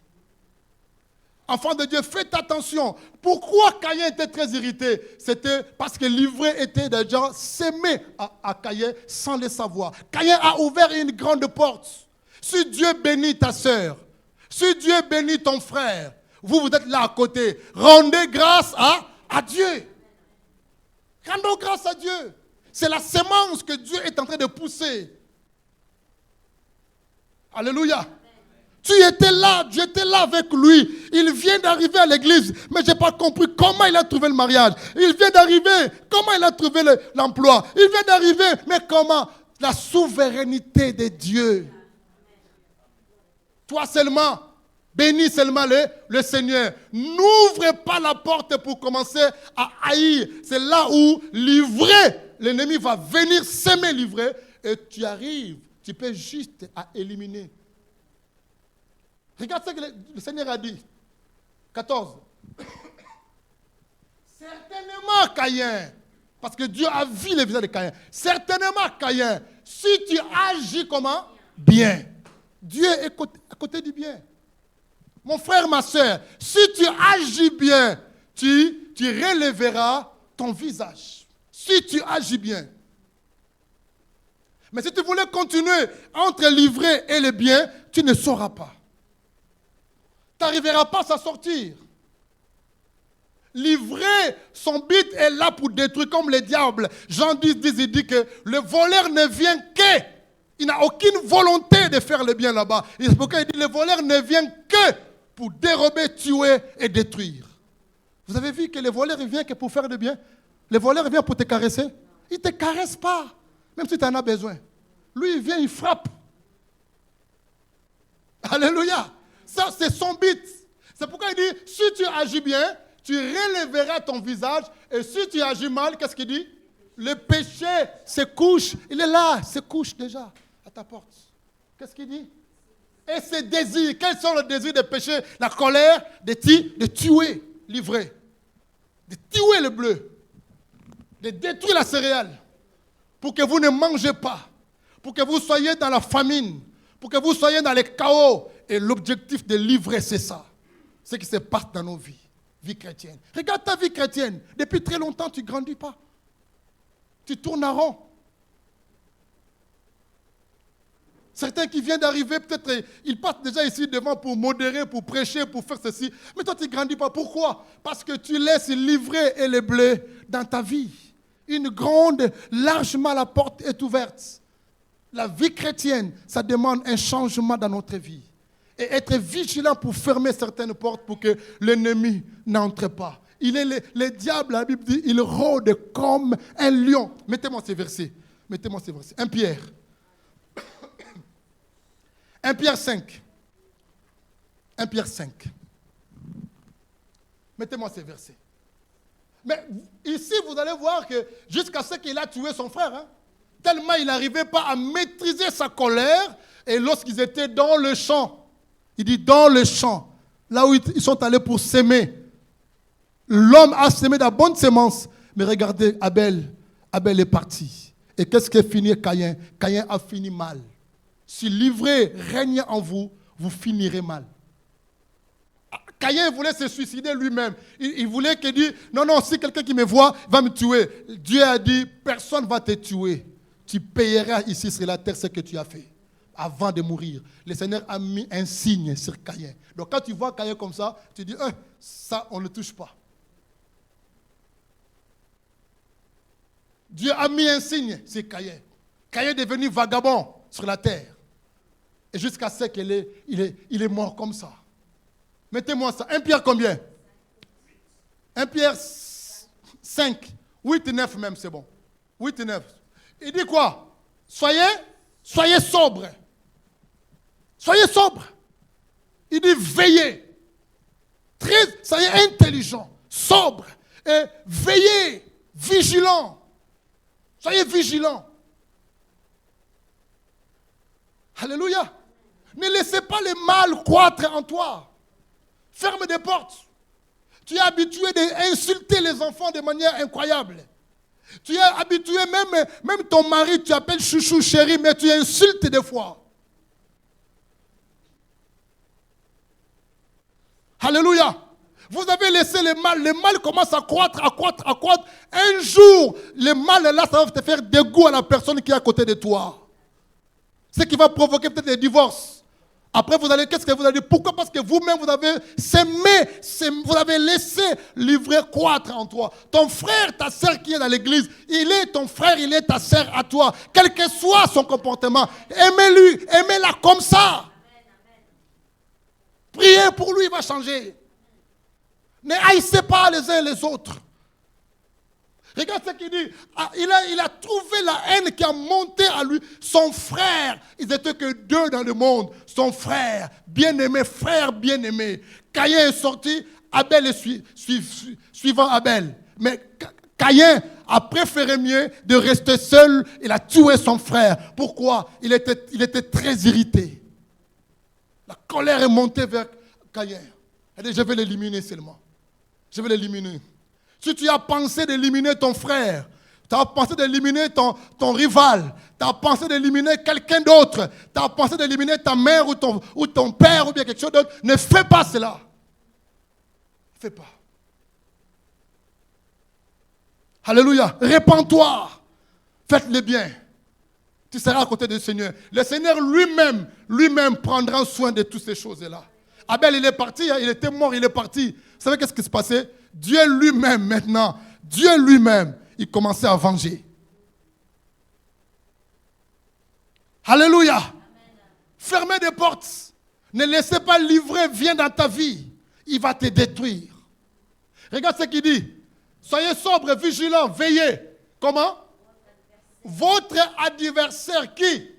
A: Enfant de Dieu, faites attention. Pourquoi Caïn était très irrité? C'était parce que l'ivraie était déjà sémé à Caïn sans le savoir. Caïn a ouvert une grande porte. Si Dieu bénit ta sœur, si Dieu bénit ton frère, vous êtes là à côté, rendez grâce à Dieu. Rendons grâce à Dieu. C'est la sémence que Dieu est en train de pousser. Alléluia. Tu étais là avec lui. Il vient d'arriver à l'église, mais je n'ai pas compris comment il a trouvé le mariage. Il vient d'arriver, comment il a trouvé l'emploi. Il vient d'arriver, mais comment? La souveraineté de Dieu. Toi seulement, bénis seulement le Seigneur. N'ouvre pas la porte pour commencer à haïr. C'est là où l'ivraie, l'ennemi va venir s'aimer l'ivraie et tu arrives, tu peux juste à éliminer. Regarde ce que le Seigneur a dit. 14. Certainement, Caïn, parce que Dieu a vu le visage de Caïn. Certainement, Caïn, si tu agis comment? Bien. Dieu est à côté du bien. Mon frère, ma soeur, si tu agis bien, tu relèveras ton visage. Si tu agis bien. Mais si tu voulais continuer entre l'ivraie et le bien, tu ne sauras pas. Tu n'arriveras pas à s'en sortir. L'ivraie, son but est là pour détruire comme le diable. Jean 10, il dit que le voleur ne vient que. Il n'a aucune volonté de faire le bien là-bas. Et c'est pourquoi il dit le voleur ne vient que pour dérober, tuer et détruire. Vous avez vu que le voleur ne vient que pour faire le bien? Le voleur vient pour te caresser. Il ne te caresse pas, même si tu en as besoin. Lui, il vient, il frappe. Alléluia. Ça, c'est son but. C'est pourquoi il dit, si tu agis bien, tu relèveras ton visage. Et si tu agis mal, qu'est-ce qu'il dit? Le péché se couche. Il est là, se couche déjà à ta porte. Qu'est-ce qu'il dit? Et ses désirs, quels sont les désirs de péché? La colère, de tuer l'ivraie, de tuer le bleu, de détruire la céréale, pour que vous ne mangez pas, pour que vous soyez dans la famine, pour que vous soyez dans le chaos. Et l'objectif de l'ivraie, c'est ça. C'est qui se passe dans nos vies, vie chrétienne. Regarde ta vie chrétienne. Depuis très longtemps, tu ne grandis pas. Tu tournes en rond. Certains qui viennent d'arriver, peut-être, ils passent déjà ici devant pour modérer, pour prêcher, pour faire ceci. Mais toi, tu ne grandis pas. Pourquoi? Parce que tu laisses l'ivraie et le blé dans ta vie. Une grande, largement, la porte est ouverte. La vie chrétienne, ça demande un changement dans notre vie. Et être vigilant pour fermer certaines portes pour que l'ennemi n'entre pas. Il est le diable, la Bible dit, il rôde comme un lion. Mettez-moi ces versets. 1 Pierre. 1 Pierre 5. 1 Pierre 5. Mettez-moi ces versets. Mais ici, vous allez voir que jusqu'à ce qu'il a tué son frère, tellement il n'arrivait pas à maîtriser sa colère, et lorsqu'ils étaient dans le champ, il dit dans le champ, là où ils sont allés pour s'aimer, l'homme a semé de la bonne semence, mais regardez, Abel est parti. Et qu'est-ce qui est fini Caïn? Caïn a fini mal. Si l'ivraie règne en vous, vous finirez mal. Caïn voulait se suicider lui-même. Il voulait qu'il dise, non, si quelqu'un qui me voit va me tuer. Dieu a dit, personne ne va te tuer. Tu payeras ici sur la terre ce que tu as fait avant de mourir. Le Seigneur a mis un signe sur Caïn. Donc quand tu vois Caïn comme ça, tu dis, ça, on ne touche pas. Dieu a mis un signe sur Caïn. Caïn est devenu vagabond sur la terre. Et jusqu'à ce qu'il est mort comme ça. Mettez-moi ça. 1 Pierre combien? 1 Pierre 5. 8 et 9 même, c'est bon. 8 et 9. Il dit quoi? Soyez sobres. Soyez sobres. Il dit veillez. Soyez intelligents, sobres. Et veillez, vigilants. Soyez vigilants. Alléluia. Ne laissez pas le mal croître en toi. Ferme des portes. Tu es habitué d'insulter les enfants de manière incroyable. Tu es habitué, même ton mari, tu appelles chouchou, chéri, mais tu insultes des fois. Alléluia. Vous avez laissé le mal commence à croître. Un jour, le mal là, ça va te faire dégoût à la personne qui est à côté de toi. Ce qui va provoquer peut-être des divorces. Après, qu'est-ce que vous allez dire? Pourquoi? Parce que vous-même, vous avez vous avez laissé l'ivraie croître en toi. Ton frère, ta sœur qui est dans l'église, il est ton frère, il est ta sœur à toi. Quel que soit son comportement, aimez-lui, aimez-la comme ça. Priez pour lui, il va changer. Ne haïssez pas les uns les autres. Regarde ce qu'il dit. Il a trouvé la haine qui a monté à lui. Son frère, ils n'étaient que deux dans le monde. Son frère, bien-aimé, frère bien-aimé. Caïn est sorti, Abel est suivant Abel. Mais Caïn a préféré mieux de rester seul. Il a tué son frère. Pourquoi? Il était très irrité. La colère est montée vers Caïn. Elle dit, je vais l'éliminer seulement. Je vais l'éliminer. Si tu as pensé d'éliminer ton frère, tu as pensé d'éliminer ton rival, tu as pensé d'éliminer quelqu'un d'autre, tu as pensé d'éliminer ta mère ou ton père ou bien quelque chose d'autre, ne fais pas cela. Ne fais pas. Alléluia. Répands-toi. Faites le bien. Tu seras à côté du Seigneur. Le Seigneur lui-même prendra soin de toutes ces choses-là. Abel, il est parti, il était mort, il est parti. Vous savez qu'est-ce qui se passait? Dieu lui-même maintenant, il commençait à venger. Alléluia. Amen. Fermez des portes. Ne laissez pas l'ivraie venir dans ta vie. Il va te détruire. Regarde ce qu'il dit. Soyez sobres, vigilants, veillez. Comment? Votre adversaire qui?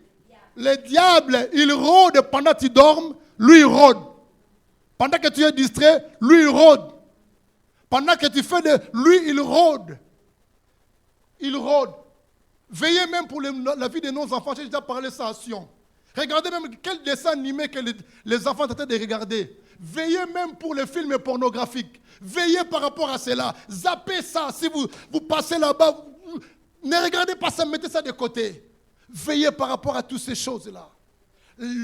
A: Le diable, il rôde pendant que tu dormes, lui il rôde. Pendant que tu es distrait, lui il rôde. Pendant que tu fais lui, il rôde. Il rôde. Veillez même pour la vie de nos enfants. J'ai déjà parlé de ça à Sion. Regardez même quel dessin animé que les enfants sont en train de regarder. Veillez même pour les films pornographiques. Veillez par rapport à cela. Zappez ça. Si vous passez là-bas, ne regardez pas ça, mettez ça de côté. Veillez par rapport à toutes ces choses-là.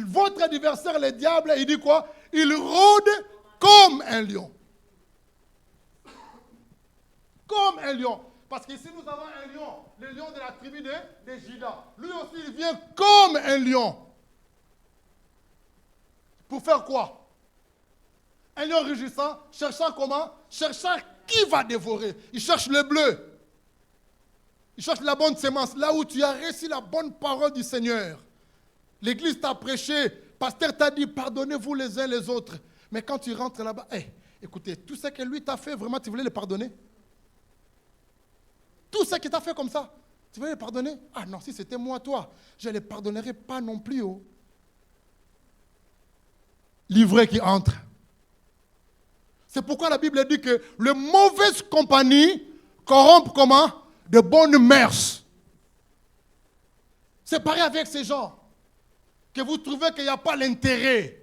A: Votre adversaire, le diable, il dit quoi? Il rôde comme un lion. Comme un lion. Parce qu'ici, nous avons un lion. Le lion de la tribu de Juda. Lui aussi, il vient comme un lion. Pour faire quoi? Un lion rugissant, cherchant comment? Cherchant qui va dévorer. Il cherche le bleu. Il cherche la bonne sémence. Là où tu as reçu la bonne parole du Seigneur. L'église t'a prêché. Pasteur t'a dit, pardonnez-vous les uns les autres. Mais quand tu rentres là-bas, écoutez, tout ce que lui t'a fait, vraiment, tu voulais le pardonner? Tout ce qu'il t'a fait comme ça, tu veux les pardonner? Ah non, si c'était moi, toi, je ne les pardonnerai pas non plus. Oh. L'ivraie qui entre. C'est pourquoi la Bible dit que le mauvaise compagnie corrompt comment? De bonnes mœurs. C'est pareil avec ces gens que vous trouvez qu'il n'y a pas l'intérêt.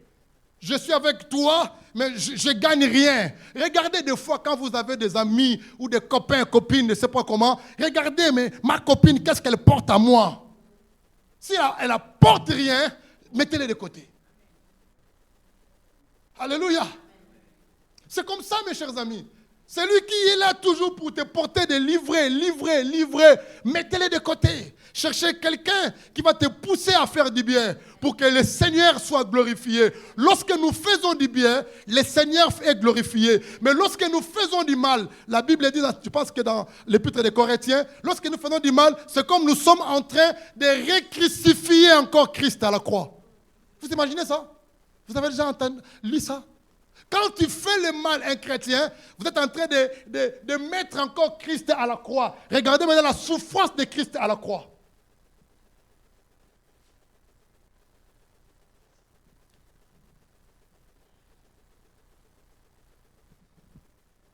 A: Je suis avec toi, mais je ne gagne rien. Regardez des fois quand vous avez des amis ou des copains, copines, je ne sais pas comment. Regardez, mais ma copine, qu'est-ce qu'elle porte à moi? Si elle n'apporte rien, mettez-les de côté. Alléluia. C'est comme ça, mes chers amis. Celui qui est là toujours pour te porter de livrer. Mettez-les de côté. Cherchez quelqu'un qui va te pousser à faire du bien pour que le Seigneur soit glorifié. Lorsque nous faisons du bien, le Seigneur est glorifié. Mais lorsque nous faisons du mal, la Bible dit, je pense que dans l'Épître des Corinthiens, lorsque nous faisons du mal, c'est comme nous sommes en train de recrucifier encore Christ à la croix. Vous imaginez ça? Vous avez déjà lu ça? Quand tu fais le mal à un chrétien, vous êtes en train de mettre encore Christ à la croix. Regardez maintenant la souffrance de Christ à la croix.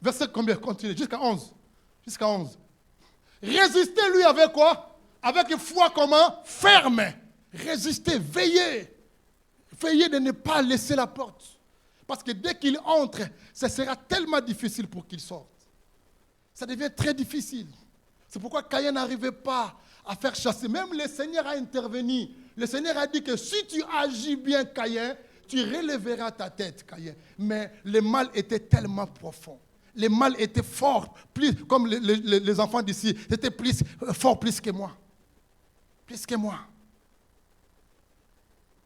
A: Verset combien? Continue. Jusqu'à 11. Jusqu'à 11. Résistez-lui avec quoi? Avec une foi comment? Ferme. Résistez, veillez. Veillez de ne pas laisser la porte. Parce que dès qu'il entre, ce sera tellement difficile pour qu'il sorte. Ça devient très difficile. C'est pourquoi Caïn n'arrivait pas à faire chasser. Même le Seigneur a intervenu. Le Seigneur a dit que si tu agis bien, Caïn, tu relèveras ta tête, Caïn. Mais le mal était tellement profond. Le mal était fort, plus, comme les enfants d'ici, c'était fort plus que moi. Plus que moi.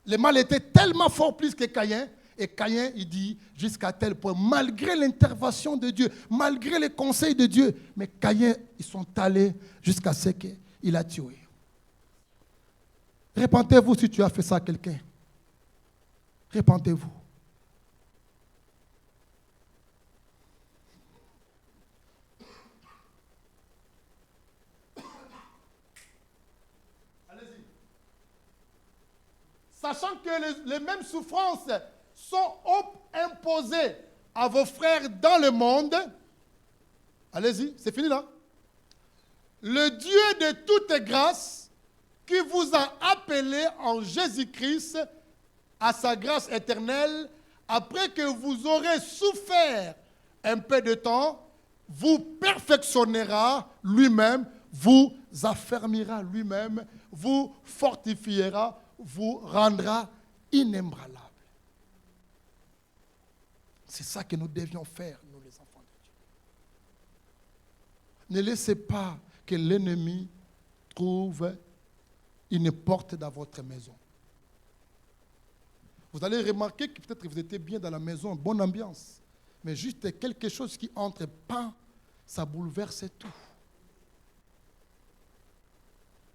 A: Le mal était tellement fort plus que Caïn. Et Caïn, il dit, jusqu'à tel point, malgré l'intervention de Dieu, malgré les conseils de Dieu, mais Caïn, ils sont allés jusqu'à ce qu'il a tué. Repentez-vous si tu as fait ça à quelqu'un. Repentez-vous. Allez-y. Sachant que les mêmes souffrances sont imposés à vos frères dans le monde. Allez-y, c'est fini là. Le Dieu de toute grâce qui vous a appelé en Jésus-Christ à sa grâce éternelle, après que vous aurez souffert un peu de temps, vous perfectionnera lui-même, vous affermira lui-même, vous fortifiera, vous rendra inébranlable. C'est ça que nous devions faire, nous les enfants de Dieu. Ne laissez pas que l'ennemi trouve une porte dans votre maison. Vous allez remarquer que peut-être vous étiez bien dans la maison, bonne ambiance, mais juste quelque chose qui entre pas, ça bouleverse tout.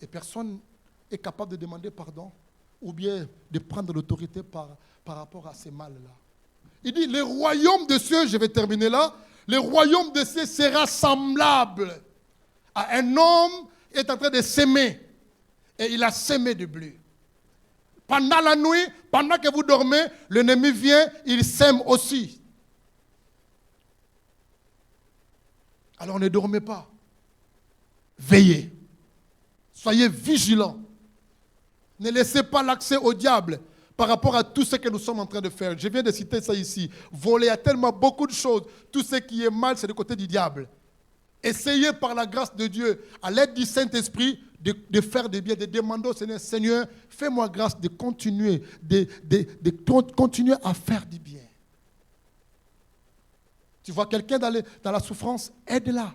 A: Et personne n'est capable de demander pardon ou bien de prendre l'autorité par rapport à ces mal-là. Il dit, le royaume des cieux, je vais terminer là, le royaume des cieux sera semblable à un homme qui est en train de s'aimer. Et il a semé du blé. Pendant la nuit, pendant que vous dormez, l'ennemi vient, il sème aussi. Alors ne dormez pas. Veillez. Soyez vigilants. Ne laissez pas l'accès au diable par rapport à tout ce que nous sommes en train de faire. Je viens de citer ça ici. Voler, il y a tellement beaucoup de choses. Tout ce qui est mal, c'est du côté du diable. Essayez par la grâce de Dieu, à l'aide du Saint-Esprit, de faire des biens, de demander au Seigneur, Seigneur, fais-moi grâce de continuer, continuer à faire du bien. Tu vois quelqu'un dans la souffrance, aide-la.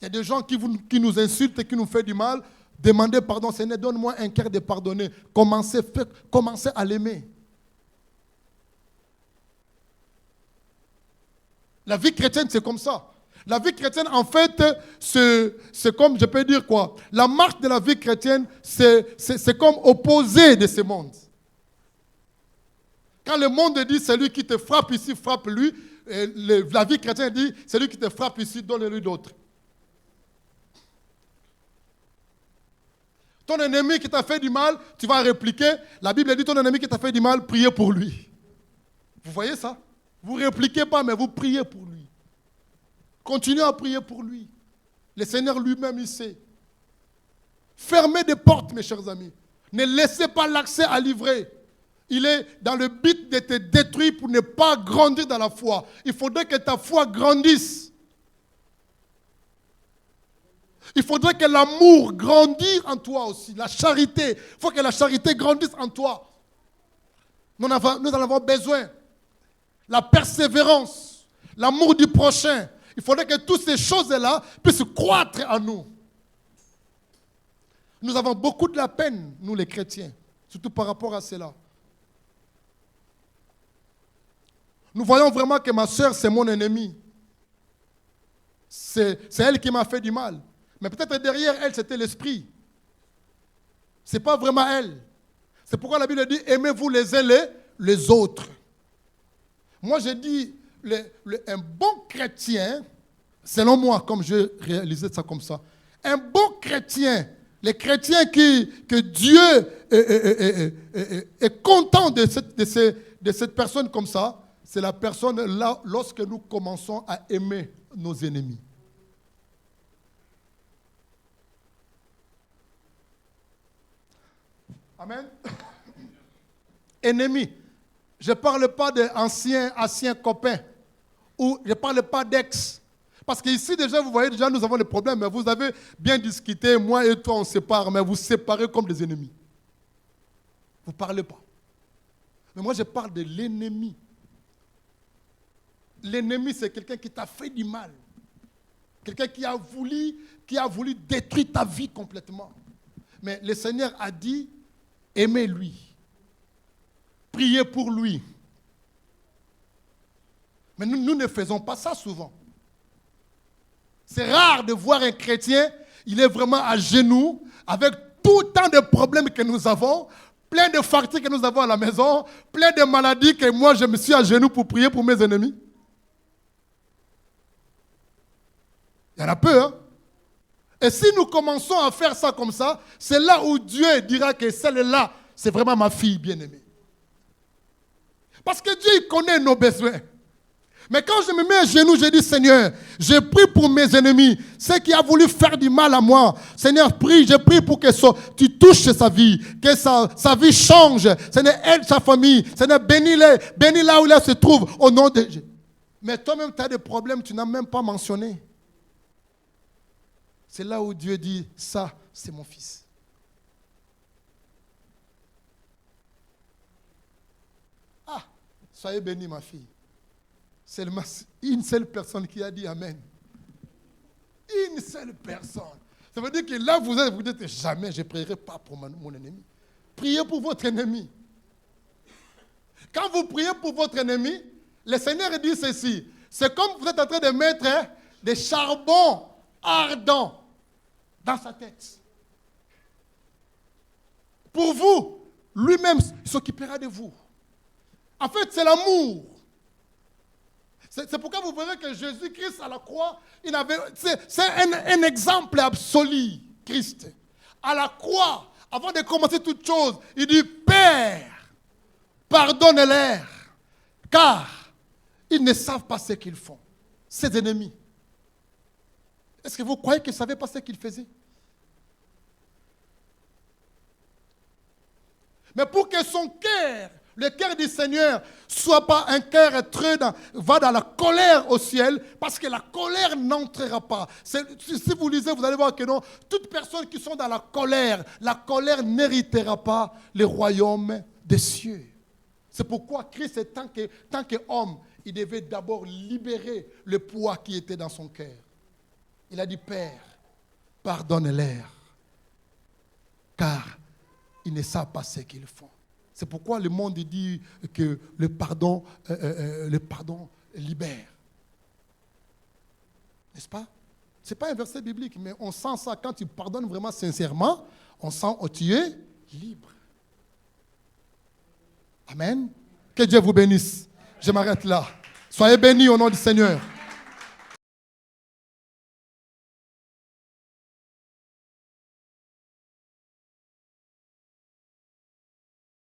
A: Il y a des gens qui nous insultent et qui nous font du mal. Demandez pardon, Seigneur, donne-moi un cœur de pardonner. Commencez à l'aimer. La vie chrétienne, c'est comme ça. La vie chrétienne, en fait, c'est comme, je peux dire quoi? La marche de la vie chrétienne, c'est comme opposé de ce monde. Quand le monde dit, celui qui te frappe ici, frappe lui, la vie chrétienne dit, celui qui te frappe ici, donne-lui d'autres. Ton ennemi qui t'a fait du mal, tu vas répliquer. La Bible dit, ton ennemi qui t'a fait du mal, priez pour lui. Vous voyez ça? Vous ne répliquez pas, mais vous priez pour lui. Continuez à prier pour lui. Le Seigneur lui-même, il sait. Fermez des portes, mes chers amis. Ne laissez pas l'accès à livrer. Il est dans le but de te détruire pour ne pas grandir dans la foi. Il faudrait que ta foi grandisse. Il faudrait que l'amour grandisse en toi aussi. La charité. Il faut que la charité grandisse en toi. Nous en avons besoin. la persévérance, l'amour du prochain. Il faudrait que toutes ces choses-là puissent croître en nous. Nous avons beaucoup de la peine, nous les chrétiens, surtout par rapport à cela. Nous voyons vraiment que ma soeur, c'est mon ennemie. C'est elle qui m'a fait du mal. Mais peut-être derrière elle, c'était l'esprit. Ce n'est pas vraiment elle. C'est pourquoi la Bible dit, aimez-vous les uns les autres. Moi, je dis, un bon chrétien, selon moi, comme je réalisais ça comme ça, un bon chrétien, les chrétiens que Dieu est content de cette personne comme ça, c'est la personne là, lorsque nous commençons à aimer nos ennemis. Amen. Ennemis. Je ne parle pas d'anciens copains ou je ne parle pas d'ex. Parce qu'ici, déjà, vous voyez, déjà, nous avons des problèmes. Mais vous avez bien discuté, moi et toi, on se sépare, mais vous séparez comme des ennemis. Vous ne parlez pas. Mais moi, je parle de l'ennemi. L'ennemi, c'est quelqu'un qui t'a fait du mal. Quelqu'un qui a voulu détruire ta vie complètement. Mais le Seigneur a dit, aimez-lui. Priez pour lui. Mais nous ne faisons pas ça souvent. C'est rare de voir un chrétien, il est vraiment à genoux, avec tout tant de problèmes que nous avons, plein de fatigues que nous avons à la maison, plein de maladies que moi je me suis à genoux pour prier pour mes ennemis. Il y en a peu, hein? Et si nous commençons à faire ça comme ça, c'est là où Dieu dira que celle-là, c'est vraiment ma fille bien-aimée. Parce que Dieu, il connaît nos besoins. Mais quand je me mets à genoux, je dis, Seigneur, je prie pour mes ennemis, ceux qui ont voulu faire du mal à moi. Seigneur, je prie pour que tu touches sa vie, que sa vie change. Seigneur, aide sa famille. Seigneur, bénis là où il se trouve, au nom de Dieu. Mais toi-même, tu as des problèmes, tu n'as même pas mentionné. C'est là où Dieu dit, ça, c'est mon fils. Ah, soyez bénis, ma fille. C'est une seule personne qui a dit Amen. Une seule personne. Ça veut dire que là, vous dites jamais, je ne prierai pas pour mon ennemi. Priez pour votre ennemi. Quand vous priez pour votre ennemi, le Seigneur dit ceci. C'est comme vous êtes en train de mettre des charbons ardents dans sa tête. Pour vous, lui-même, il s'occupera de vous. En fait, c'est l'amour. C'est pourquoi vous verrez que Jésus-Christ à la croix, c'est un exemple absolu, Christ. À la croix, avant de commencer toute chose, il dit, Père, pardonne-leur, car ils ne savent pas ce qu'ils font. Ses ennemis. Est-ce que vous croyez qu'ils ne savaient pas ce qu'ils faisaient? Mais pour que son cœur, le cœur du Seigneur, soit pas un cœur va dans la colère au ciel, parce que la colère n'entrera pas. Si vous lisez, vous allez voir que non, toutes personnes qui sont dans la colère n'héritera pas le royaume des cieux. C'est pourquoi Christ, tant qu'homme, il devait d'abord libérer le poids qui était dans son cœur. Il a dit, Père, pardonne-leur, car ils ne savent pas ce qu'ils font. C'est pourquoi le monde dit que le pardon libère. N'est-ce pas? Ce n'est pas un verset biblique, mais on sent ça quand tu pardonnes vraiment sincèrement, on sent que tu es libre. Amen. Que Dieu vous bénisse. Je m'arrête là. Soyez bénis au nom du Seigneur.